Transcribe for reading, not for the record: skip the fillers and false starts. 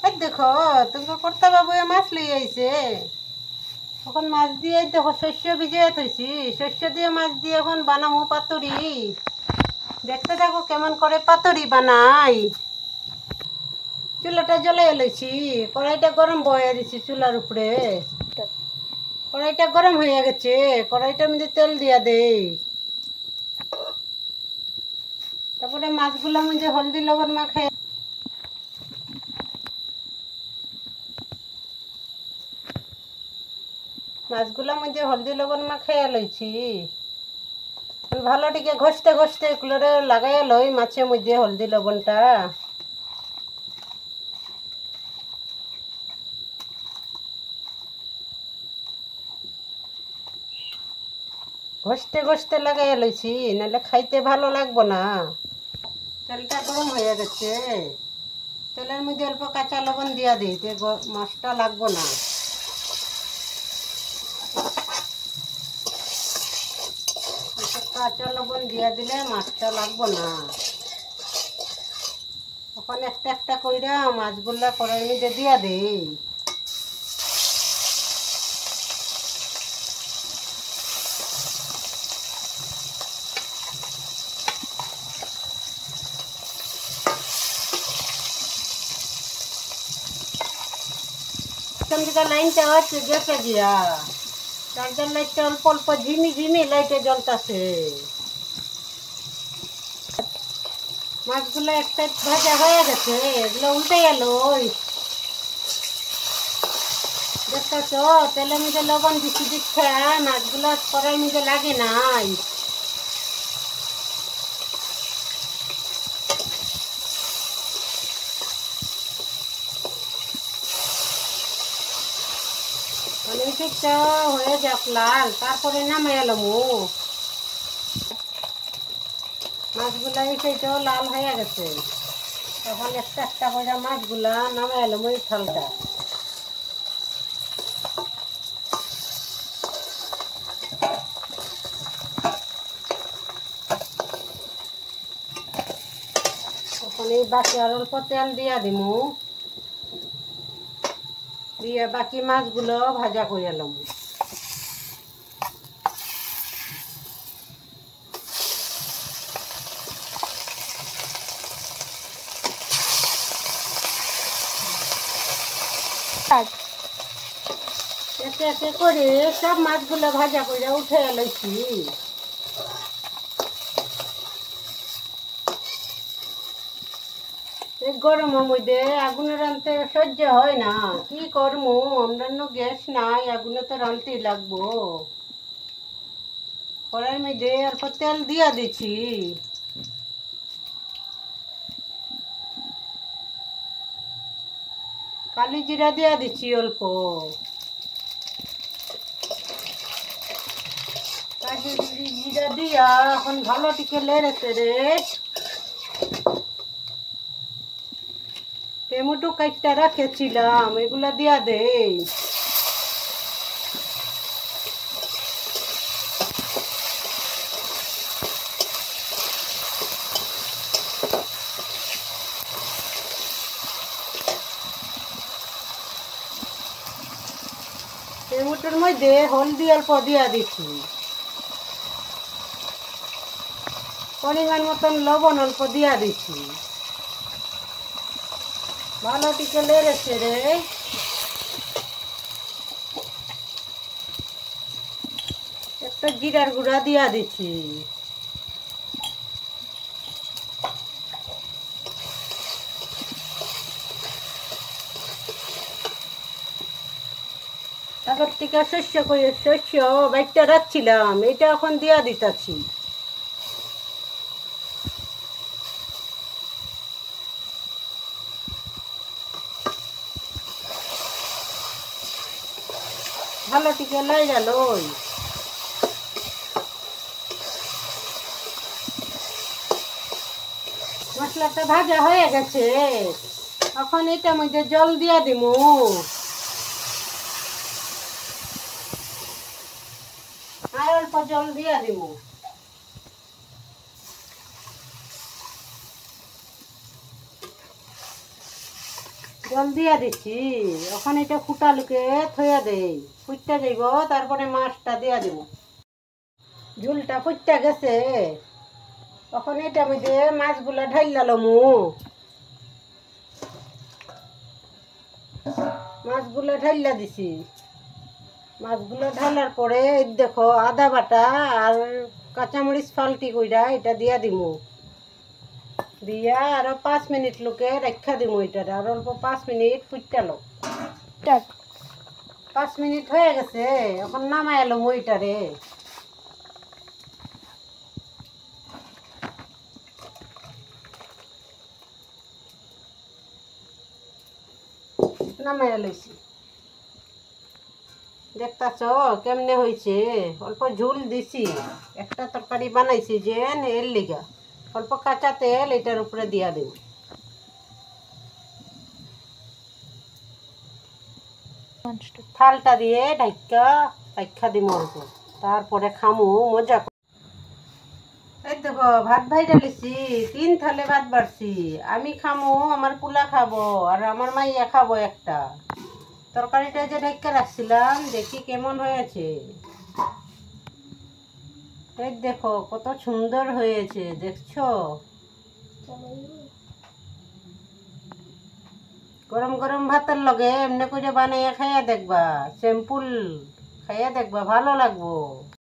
এই দেখো তুমি কর্তা বাবু মাছ লিয়ে আইছে। এখন মাছ দিয়ে দেখো শস্য ভিজিয়ে থইছি, শস্য দিয়ে মাছ দিয়ে এখন বানাবো পাতুরি। দেখতে থাকো কেমন করে পাতুরি বানাই। চুলাটা জ্বলাই লইছি, কড়াইটা গরম বয়ে দিছি চুলার উপরে। কড়াইটা গরম হয়ে গেছে, কড়াইটার মধ্যে তেল দিয়া দেই। তারপরে মাছগুলোর মধ্যে হলদি লবণ মাখাই লইছি। ভালো টিকে ঘষতে ঘষতে এগুলোরে লাগাইয়া লই মাছের মধ্যে হলদি লবণটা। ঘষতে ঘষতে লাগাইয়া লইছি, নাহলে খাইতে ভালো লাগবো না। তেলটা গরম হয়ে গেছে, তেলের মধ্যে অল্প কাঁচা লবণ দিয়া দিই, মাছটা লাগবো না। কাঁচা লবণ দিয়া দিলে মাছটা লাগবো না। এখন একটা একটা কইরা মাছগুলা কড়াইর মধ্যে দিয়া দেই। লাইনটা হচ্ছে গেছে গিয়া, চার্জার লাইটটা অল্প অল্প ঝিমি ঝিমি লাইটে জ্বলতেছে। মাছগুলো এক সাইড ভাজা হয়ে গেছে, এগুলো উল্টে গেল। দেখতেছ তেলের মধ্যে লবণ দিচ্ছি, দিচ্ছে মাছগুলো কড়াইয়ের মধ্যে লাগে নাই। অনেকটা হয়ে যাক লাল, তারপরে নামাই এলাম। মাছগুলা এই সাইডেও লাল হয়ে গেছে, তখন একটা একটা করে মাছগুলা নামাই এলাম ওই থালটা। এখন এই বাকি আর অল্প তেল দিয়া দিমু, দিয়ে বাকি মাছগুলো ভাজা করে এলাম। একে একে করে সব মাছগুলো ভাজা করে উঠে লইছি। গরমের মধ্যে আগুনে রাঁধতে সহ্য হয় না, কি করবো, অন্যান্য গ্যাস নাই, আগুনে তো রাঁধতেই লাগবো। কড়াইয়ের মধ্যে অল্প তেল দিয়া দিচ্ছি, কালি জিরা দিয়া দিচ্ছি অল্প, কালি জিরা দিয়া এখন ভালো টিকে লেড়ে চেড়ে টমেটো কাটটা রাখেছিলাম এগুলা দিয়া দেই। টমেটোর মধ্যে হলদি অল্প দিয়া দিচ্ছি, পরিমাণ মতন লবণ অল্প দিয়া দিচ্ছি। ভালো টিকে লেড়ে চেড়ে একটা জিরার গুঁড়া দিয়া দিচ্ছি। আগের থেকে শস্য বাইকটা রাখছিলাম, এটা এখন দিয়া দিতেছি। ভালো টিকে লাই গেল, মশলাটা ভাজা হয়ে গেছে। এখন এটার মধ্যে জল দিয়া দিমু, আর অল্প জল দিয়া দিমু। জল দিয়া দিচ্ছি, এখন এটা ফুটালুকে থইয়া দেই, ফুটটা যাইব, তারপরে মাছটা দিয়া দিব। ঝুলটা ফুটটা গেছে, এখন এটা মধ্যে মাছগুলা ঢাইলা লমু। মাছগুলো ঢাইলা দিছি, মাছগুলো ঢালার পরে দেখো আদা বাটা আর কাঁচামরিচ ফালকি কইরা এটা দিয়া দিমু, দিয়া আরো 5 মিনিট লোকে রাখা দিমু। এটা আর অল্প 5 মিনিট ফুটালো। 5 মিনিট হয়ে গেছে, এখন নামাই এলো মইটারে। নামাই লইছি, দেখতাছ কেমনে হয়েছে। অল্প ঝুল দিছি, একটা তরকারি বানাইছি যে এর লিগা। অল্প কাঁচা তেল এটার উপরে দিয়া দেব। থালটা দিয়ে ঢাকা দিব অল্প, তারপরে খামু মজা করে। এই দেখো ভাত ভাইটা লিছি, 3 থালে ভাত বাড়ছি। আমি খামু, আমার পুলা খাবো, আর আমার মাইয়া খাবো একটা। তরকারিটা যে ঢেকে রাখছিলাম, দেখি কেমন হয়েছে। এই দেখো কত সুন্দর হয়েছে, দেখছো? গরম গরম ভাতের লগে এমনি করে বানাইয়া খাইয়া দেখবা, সিম্পল খাইয়া দেখবা, ভালো লাগবো।